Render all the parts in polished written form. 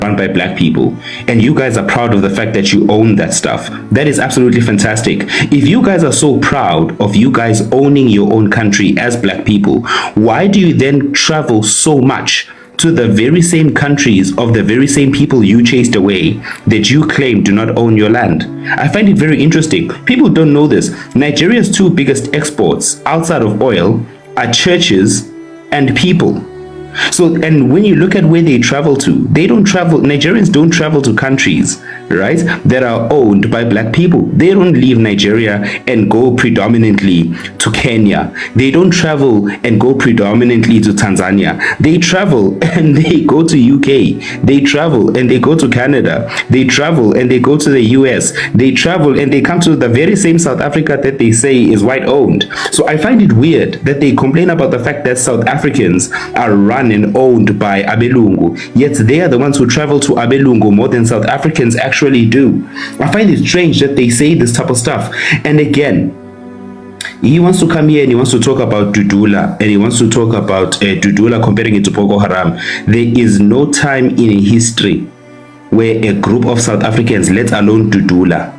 run by black people, and you guys are proud of the fact that you own that stuff. That is absolutely fantastic. If you guys are so proud of you guys owning your own country as black people, why do you then travel so much to the very same countries of the very same people you chased away that you claim do not own your land? I find it very interesting. People don't know this. Nigeria's two biggest exports outside of oil are churches and people. So, and when you look at where they travel to, Nigerians don't travel to countries, right, that are owned by black people. They don't leave Nigeria and go predominantly to Kenya. They don't travel and go predominantly to Tanzania. They travel and they go to UK. They travel and they go to Canada. They travel and they go to the US. They travel and they come to the very same South Africa that they say is white owned. So I find it weird that they complain about the fact that South Africans are run and owned by Abelungu, yet they are the ones who travel to Abelungu more than South Africans actually do. I find it strange that they say this type of stuff. And again, he wants to come here and he wants to talk about Dudula, and he wants to talk about Dudula comparing it to Boko Haram. There is no time in history where a group of South Africans, let alone Dudula,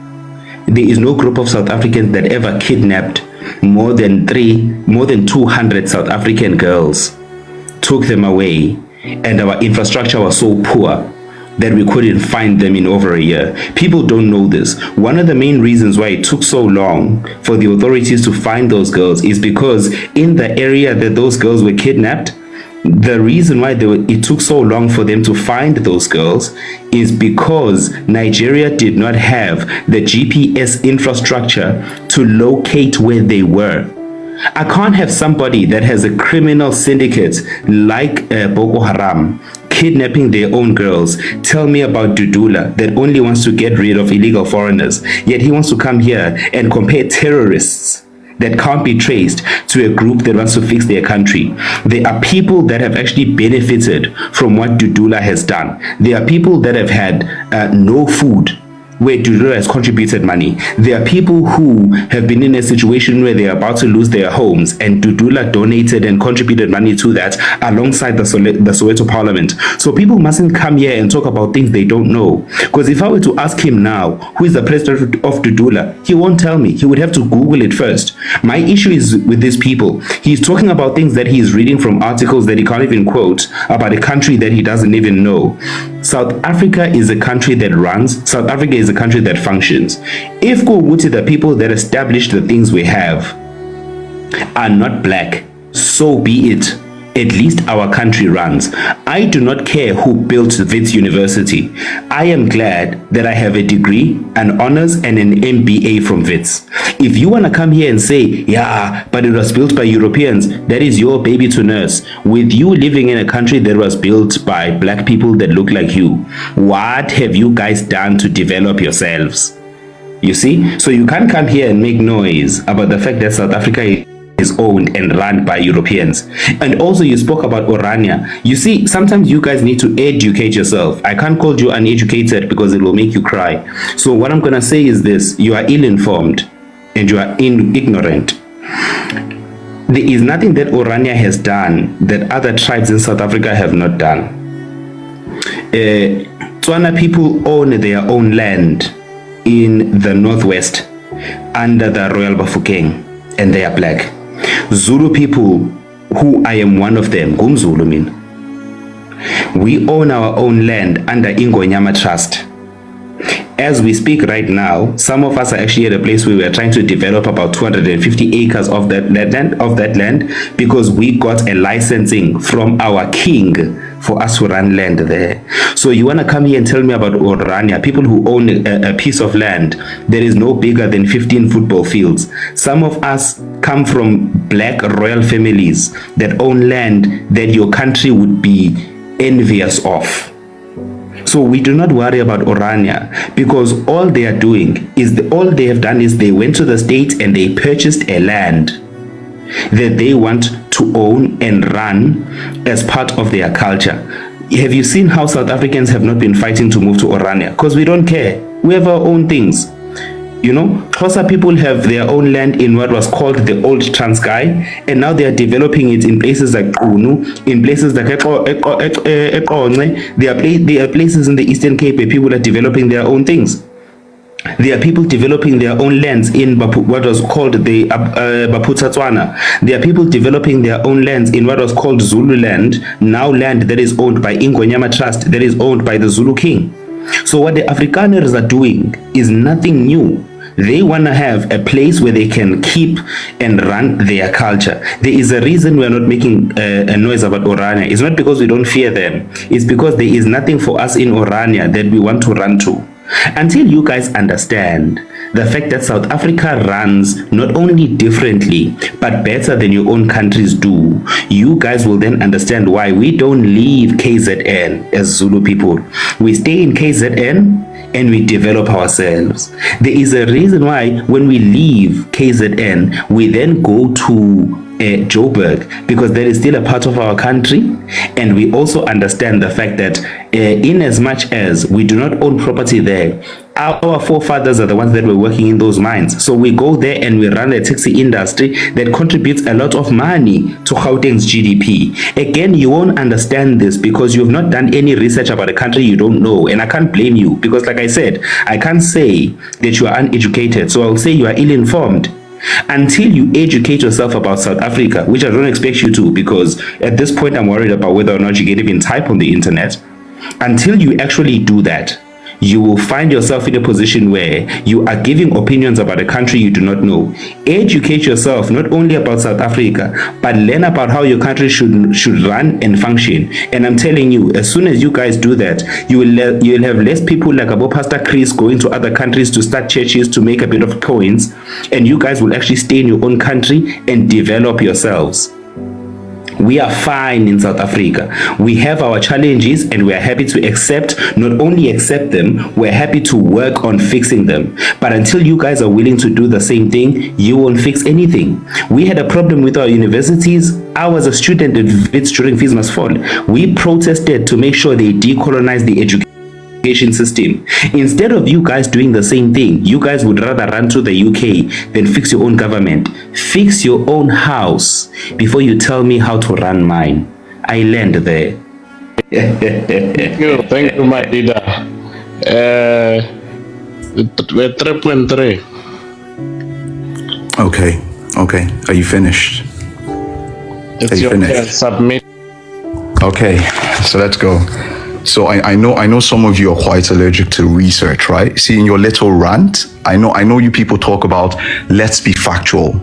there is no group of South Africans that ever kidnapped more than 200 South African girls, took them away, and our infrastructure was so poor that we couldn't find them in over a year. People don't know this. One of the main reasons why it took so long for the authorities to find those girls is because in the area that those girls were kidnapped, the reason why it took so long for them to find those girls is because Nigeria did not have the GPS infrastructure to locate where they were. I can't have somebody that has a criminal syndicate like Boko Haram kidnapping their own girls tell me about Dudula that only wants to get rid of illegal foreigners, yet he wants to come here and compare terrorists that can't be traced to a group that wants to fix their country. There are people that have actually benefited from what Dudula has done. There are people that have had no food, where Dudula has contributed money. There are people who have been in a situation where they are about to lose their homes, and Dudula donated and contributed money to that alongside the Soweto Parliament. So people mustn't come here and talk about things they don't know. Because if I were to ask him now, who is the president of Dudula, he won't tell me. He would have to Google it first. My issue is with these people. He's talking about things that he's reading from articles that he can't even quote about a country that he doesn't even know. South Africa is a country that runs. South Africa is a country that functions. If Koguti, the people that established the things we have, are not black, so be it. At least our country runs. I do not care who built Wits University. I am glad that I have a degree, an honors, and an MBA from Wits. If you want to come here and say, yeah, but it was built by Europeans, that is your baby to nurse. With you living in a country that was built by black people that look like you, what have you guys done to develop yourselves? You see? So you can't come here and make noise about the fact that South Africa is owned and run by Europeans. And also you spoke about Orania. You see, sometimes you guys need to educate yourself. I can't call you uneducated because it will make you cry. So what I'm going to say is this: you are ill-informed and you are ignorant. There is nothing that Orania has done that other tribes in South Africa have not done. Tswana people own their own land in the northwest under the Royal Bafokeng, and they are black. Zulu people, who I am one of them, Gumzulu we own our own land under Ingonyama Trust. As we speak right now, some of us are actually at a place where we are trying to develop about 250 acres of that land because we got a licensing from our king for us to run land there. So you want to come here and tell me about Orania, people who own a piece of land that is no bigger than 15 football fields. Some of us come from black royal families that own land that your country would be envious of. So we do not worry about Orania because all they are doing is all they have done is they went to the States and they purchased a land that they want to own and run as part of their culture. Have you seen how South Africans have not been fighting to move to Orania? Because we don't care. We have our own things. You know, Xhosa people have their own land in what was called the old Transkei, and now they are developing it in places like Qunu, in places like Eqonce. There are places in the Eastern Cape where people are developing their own things. There are people developing their own lands in what was called the Baputsatswana. There are people developing their own lands in what was called Zulu land, now land that is owned by Ingonyama Trust, that is owned by the Zulu King. So what the Afrikaners are doing is nothing new. They want to have a place where they can keep and run their culture. There is a reason we are not making a noise about Orania. It's not because we don't fear them. It's because there is nothing for us in Orania that we want to run to. Until you guys understand the fact that South Africa runs not only differently but better than your own countries do, you guys will then understand why we don't leave KZN as Zulu people. We stay in KZN and we develop ourselves. There is a reason why when we leave KZN, we then go to Joburg, because that is still a part of our country, and we also understand the fact that in as much as we do not own property there, our forefathers are the ones that were working in those mines. So we go there and we run a taxi industry that contributes a lot of money to Gauteng's GDP. Again, you won't understand this because you've not done any research about a country you don't know, and I can't blame you because, like I said, I can't say that you are uneducated, so I'll say you are ill-informed. Until you educate yourself about South Africa, which I don't expect you to, because at this point I'm worried about whether or not you can even type on the internet. Until you actually do that, you will find yourself in a position where you are giving opinions about a country you do not know. Educate yourself not only about South Africa, but learn about how your country should run and function. And I'm telling you, as soon as you guys do that, you will have less people like Abo Pastor Chris going to other countries to start churches to make a bit of coins, and you guys will actually stay in your own country and develop yourselves. We are fine in South Africa. We have our challenges and we are happy to not only accept them, we're happy to work on fixing them. But until you guys are willing to do the same thing, you won't fix anything. We had a problem with our universities. I was a student at Wits during Fees Must Fall. We protested to make sure they decolonize the education system. Instead of you guys doing the same thing, you guys would rather run to the UK than fix your own government. Fix your own house before you tell me how to run mine. I land there. Thank you, my leader. 3.3. Okay. Are you finished? It's your turn. Submit. Okay, so let's go. So I know some of you are quite allergic to research, right? See, in your little rant, I know you people talk about let's be factual,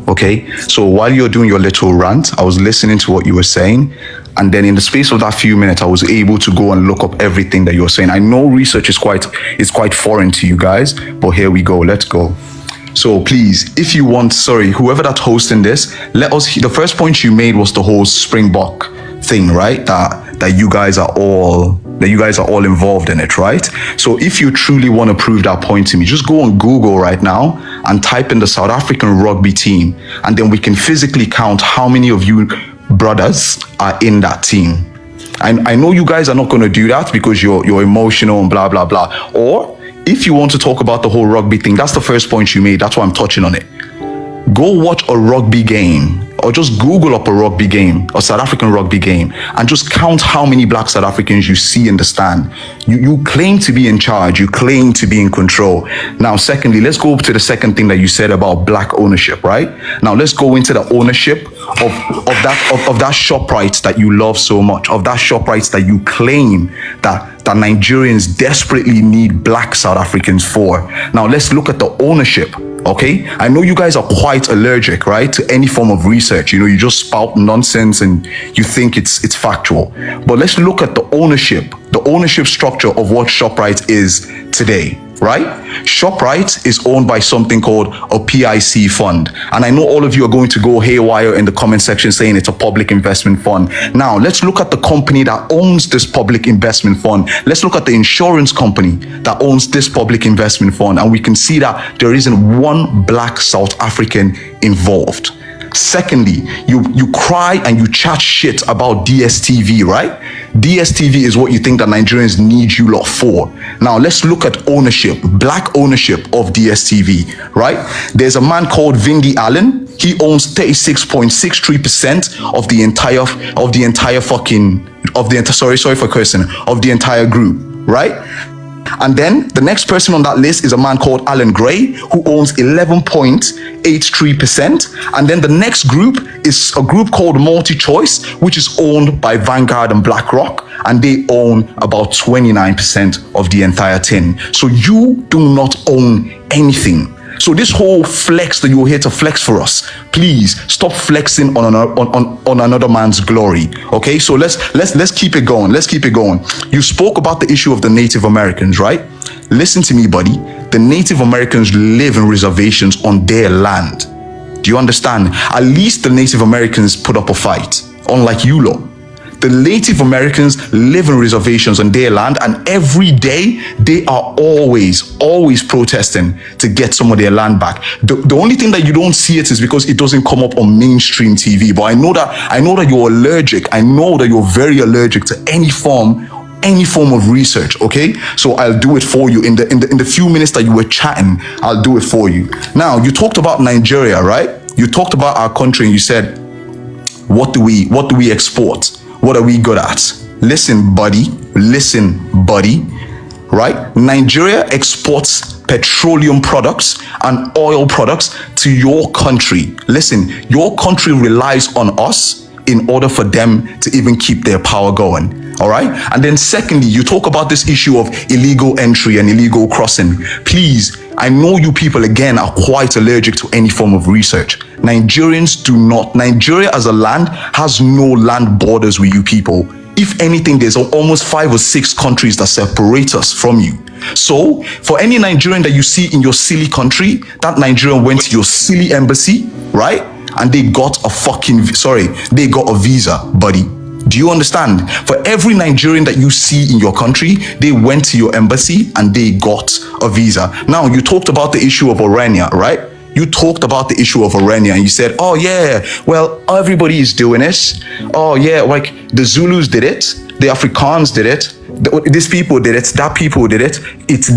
okay? So while you're doing your little rant, I was listening to what you were saying, and then in the space of that few minutes, I was able to go and look up everything that you're saying. I know research is quite foreign to you guys, but here we go, let's go. So please, if you want, whoever that's hosting this, the first point you made was the whole Springbok thing, right? That you guys are all involved in it, right? So if you truly want to prove that point to me, just go on Google right now and type in the South African rugby team, and then we can physically count how many of you brothers are in that team. I know you guys are not going to do that because you're emotional and blah blah blah. Or if you want to talk about the whole rugby thing, that's the first point you made. That's why I'm touching on it. Go watch a rugby game, or just Google up a rugby game, a South African rugby game, and just count how many black South Africans you see in the stand. You claim to be in charge, you claim to be in control. Now, secondly, let's go to the second thing that you said about black ownership, right? Now, let's go into the ownership of that ShopRite that you love so much, of that ShopRite that you claim that Nigerians desperately need black South Africans for. Now, let's look at the ownership. Okay, I know you guys are quite allergic, right, to any form of research. You know, you just spout nonsense and you think it's factual. But let's look at the ownership structure of what ShopRite is today, right? ShopRite is owned by something called a PIC fund. And I know all of you are going to go haywire in the comment section saying it's a public investment fund. Now, let's look at the company that owns this public investment fund. Let's look at the insurance company that owns this public investment fund. And we can see that there isn't one black South African involved. Secondly, you cry and you chat shit about DSTV, right? DSTV is what you think that Nigerians need you lot for. Now let's look at ownership, black ownership of DSTV, right? There's a man called Vindy Allen. He owns 36.63% of the entire group, right? And then the next person on that list is a man called Alan Gray, who owns 11.83%. And then the next group is a group called Multichoice, which is owned by Vanguard and BlackRock, and they own about 29% of the entire thing. So you do not own anything. So this whole flex that you're here to flex for us, please stop flexing on another man's glory. Okay, so let's keep it going. Let's keep it going. You spoke about the issue of the Native Americans, right? Listen to me, buddy. The Native Americans live in reservations on their land. Do you understand? At least the Native Americans put up a fight, unlike you lot. The Native Americans live in reservations on their land, and every day they are always protesting to get some of their land back. The only thing that you don't see it is because it doesn't come up on mainstream TV. But I know that you're allergic. I know that you're very allergic to any form of research. Okay, so I'll do it for you in the few minutes that you were chatting. I'll do it for you. Now, you talked about Nigeria, right? You talked about our country and you said, what do we export? What are we good at? Listen, buddy, right? Nigeria exports petroleum products and oil products to your country. Listen, your country relies on us in order for them to even keep their power going. All right. And then secondly, you talk about this issue of illegal entry and illegal crossing. Please, I know you people again are quite allergic to any form of research. Nigerians do not. Nigeria as a land has no land borders with you people. If anything, there's almost 5 or 6 countries that separate us from you. So for any Nigerian that you see in your silly country, that Nigerian went to your silly embassy, right? And they got a visa, buddy. Do you understand? For every Nigerian that you see in your country, they went to your embassy and they got a visa. Now, you talked about the issue of Orania, right? You talked about the issue of Orania and you said, oh yeah, well, everybody is doing it. Oh yeah, like the Zulus did it, the Afrikaans did it, these people did it, that people did it. It's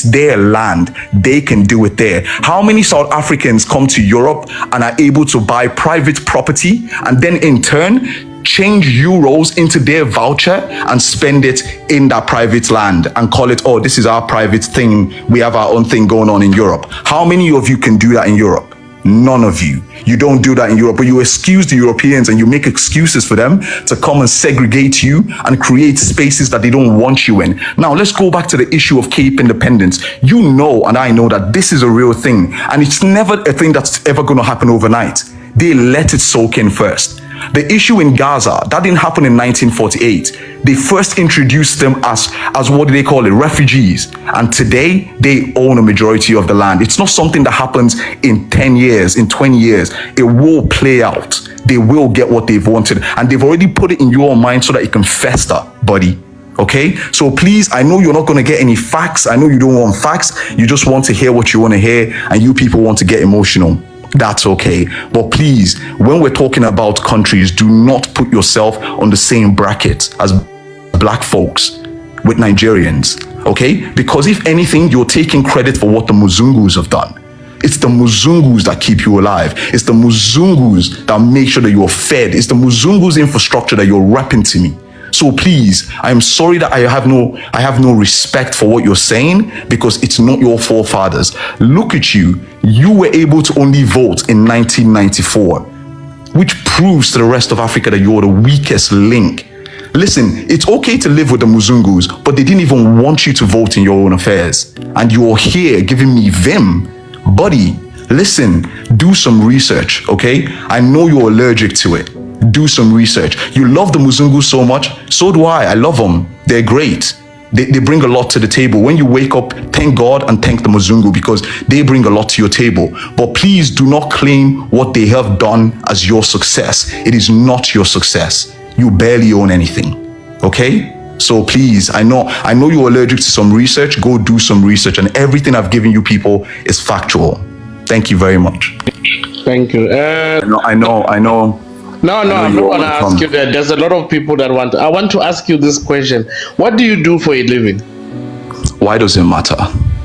their land. They can do it there. How many South Africans come to Europe and are able to buy private property and then in turn change euros into their voucher and spend it in that private land and call it, oh, this is our private thing. We have our own thing going on in Europe. How many of you can do that in Europe? None of you. You don't do that in Europe, but you excuse the Europeans and you make excuses for them to come and segregate you and create spaces that they don't want you in. Now, let's go back to the issue of Cape Independence. You know, and I know that this is a real thing, and it's never a thing that's ever going to happen overnight. They let it soak in first. The issue in Gaza, that didn't happen in 1948. They first introduced them as what do they call it? Refugees. And today, they own a majority of the land. It's not something that happens in 10 years, in 20 years. It will play out. They will get what they've wanted. And they've already put it in your mind so that it can fester, buddy. Okay? So please, I know you're not going to get any facts. I know you don't want facts. You just want to hear what you want to hear. And you people want to get emotional. That's okay. But please, when we're talking about countries, do not put yourself on the same bracket as black folks with Nigerians, okay? Because if anything, you're taking credit for what the Mzungus have done. It's the Mzungus that keep you alive. It's the Mzungus that make sure that you're fed. It's the Mzungus infrastructure that you're repping to me. So please, I am sorry that I have no respect for what you're saying because it's not your forefathers. Look at you. You were able to only vote in 1994, which proves to the rest of Africa that you're the weakest link. Listen, it's okay to live with the Mzungus, but they didn't even want you to vote in your own affairs. And you're here giving me vim. Buddy, listen, do some research, okay? I know you're allergic to it. Do some research. You love the Mzungus so much. So do I. I love them. They're great. They bring a lot to the table. When you wake up, thank God and thank the Mzungu because they bring a lot to your table. But please do not claim what they have done as your success. It is not your success. You barely own anything. Okay? So please, I know you're allergic to some research. Go do some research. And everything I've given you people is factual. Thank you very much. Thank you. I know. No, I'm not going to ask you that. There's a lot of people that want. I want to ask you this question. What do you do for a living? Why does it matter?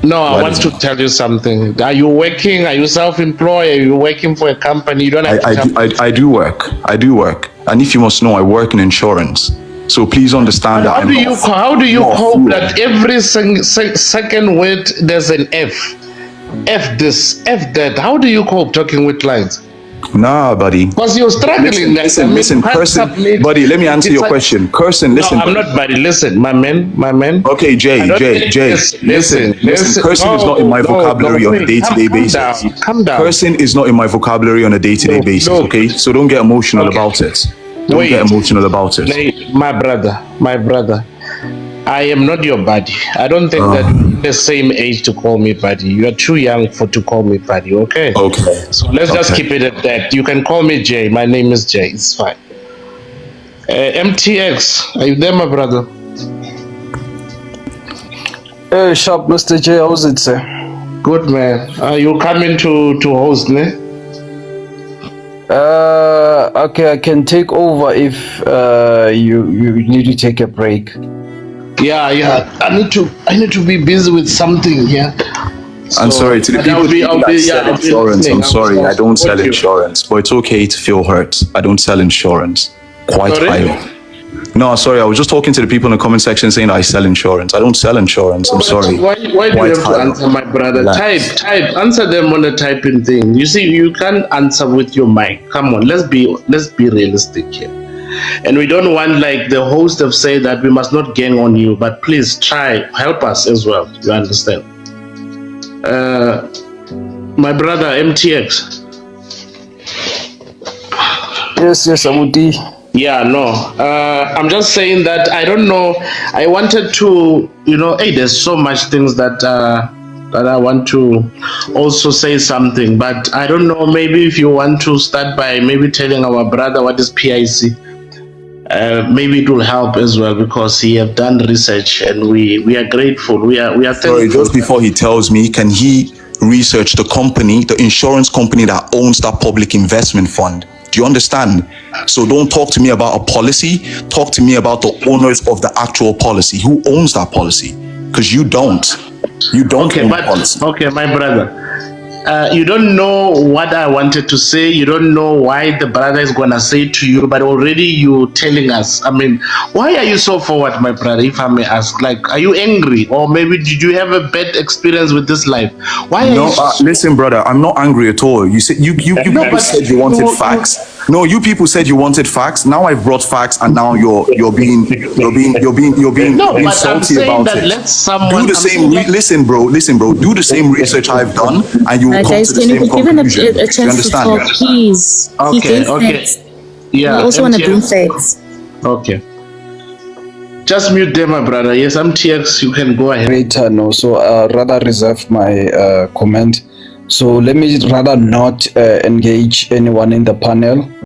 No, I want to tell you something. Are you working? Are you self-employed? Are you working for a company? You don't have to I do work. And if you must know, I work in insurance. So please understand that. How do you cope that every second word there's an F? F this, F that. How do you cope talking with clients? Nah, buddy. Because you're struggling. Listen, Person. Buddy, let me answer your question. Person, listen. No, I'm not, buddy. Listen, my man. Okay, Jay. Listen. Person is not in my vocabulary on a day-to-day basis. Calm down. Person is not in my vocabulary on a day-to-day basis, okay? So don't get emotional about it. Don't get emotional about it. My brother. I am not your buddy. I don't think that you're the same age to call me buddy. You are too young to call me buddy, okay? Okay. So let's just keep it at that. You can call me Jay. My name is Jay. It's fine. MTX, are you there, my brother? Hey, sharp, Mr. J. How's it, sir? Good, man. You coming to host, ne? Okay, I can take over if you need to take a break. Yeah. I need to be busy with something here. I'm sorry to the people that sell insurance. I'm sorry, I don't sell insurance, but it's okay to feel hurt. I don't sell insurance. Quite highly. No, sorry, I was just talking to the people in the comment section saying I sell insurance. I don't sell insurance. I'm sorry. Why do you have to answer, my brother? Type. Answer them on the typing thing. You see, you can't answer with your mic. Come on, let's be realistic here. And we don't want, like the host have said, that we must not gang on you, but please try, help us as well. You understand? My brother, MTX. Yes, Amudi. Yeah, no. I'm just saying that I don't know. I wanted to, hey, there's so much things that I want to also say something, but I don't know. Maybe if you want to start by maybe telling our brother what is PIC. Maybe it will help as well, because he have done research and we are grateful. We are thankful. Sorry, just before he tells me, can he research the company, the insurance company that owns that public investment fund? Do you understand? So don't talk to me about a policy. Talk to me about the owners of the actual policy. Who owns that policy? Because you don't. You don't own the policy. Okay, my brother. You don't know what I wanted to say. You don't know why the brother is going to say to you, but already you telling us. I mean, why are you so forward, my brother, if I may ask? Like, are you angry? Or maybe did you have a bad experience with this life? Why are you listen, brother, I'm not angry at all. You said you people said you wanted facts. No, you people said you wanted facts. Now I've brought facts, and now you're being salty about it. Do the same. Listen, bro. Do the same research I've done, and you will come to the same conclusion. Give him a chance to talk, please. Okay. Yeah. We also want to bring facts. Okay. Just mute them, my brother. Yes, I'm TX. You can go ahead. Later, no. So rather reserve my comment. So let me rather not engage anyone in the panel.